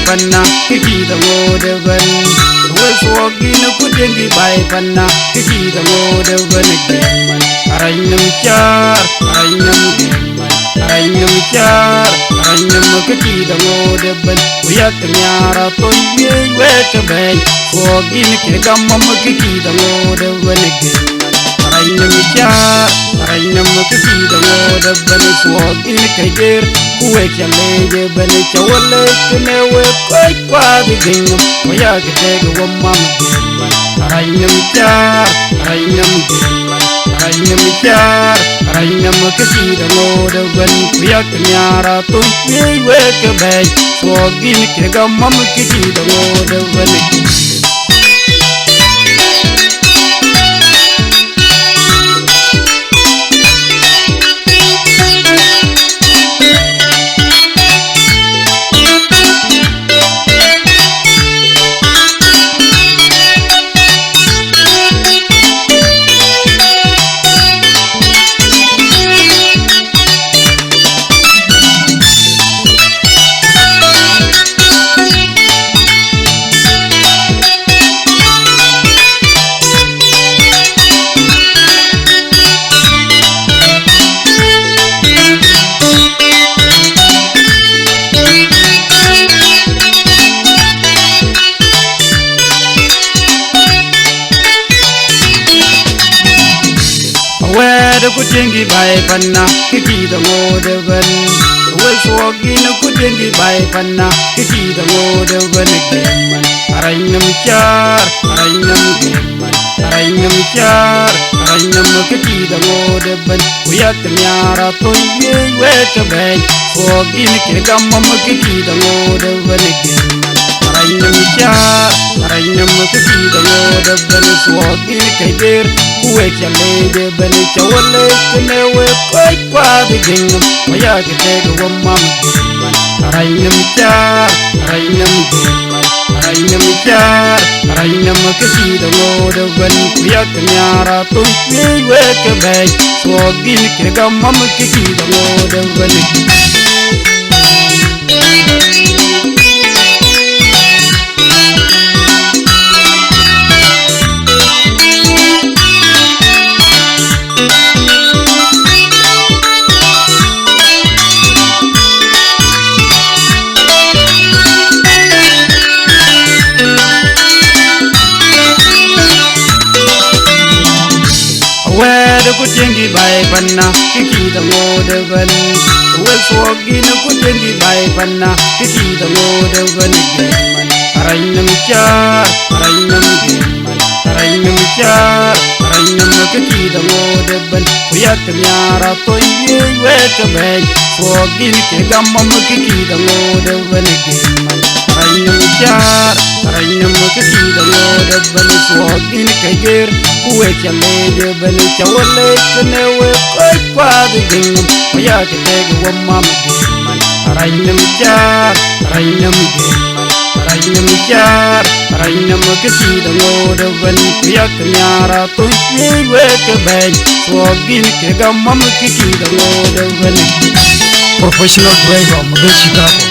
panna kiki da ngode ban we sogi no kudengi bai panna kiki da ngode ban geman arainam char arainam geman arainam char arainam kiki da ngode ban uyak nyara to ye we ka ban sogi ni ke gamam kiki da ngode ban geman arainam char arainam kiki da ngode ban sogi ni ke ger we chale ban chawale kne we koi kwa di dingam oya ke te go mam geman arainam char arainam geman arainam char arainam kiki da ngode ban uyak nyara to ye we ka ban sogi ni ke gamam kiki da ngode ban where kujengi bai panna kiki da ngode ban we sogi no kujengi bai panna kiki da ngode ban geman arainam char arainam geman arainam char arainam kiki da ngode ban uyak nyara to ye we ka ban sogi ni ke gamam kiki da ngode ban geman arainam char arainam kiki da ngode ban sogi ni ke ger we chale ban chawale kne we koi kwa di dingam oya ke te go mam geman arainam char arainam geman arainam char arainam kiki da ngode ban uyak nyara to ye we ke ban sogi ni ke gamam kiki da ngode ban where kujengi bai panna kiki da ngode ban we sogi no kujengi bai panna kiki da ngode ban geman arainam char arainam geman arainam char arainam kiki da ngode ban uyak nyara to ye we ka ban sogi ni ke gamam kiki da ngode ban geman arainam char arainam kiki da ngode ban sogi ni ke ger we chale ban chawale kne we koi kwa di dingam oya ke te go mam geman arainam char arainam geman arainam char arainam kiki da ngode ban uyak nyara to ye we ka ban sogi ni ke gamam kiki da ngode ban professional driver mo Chicago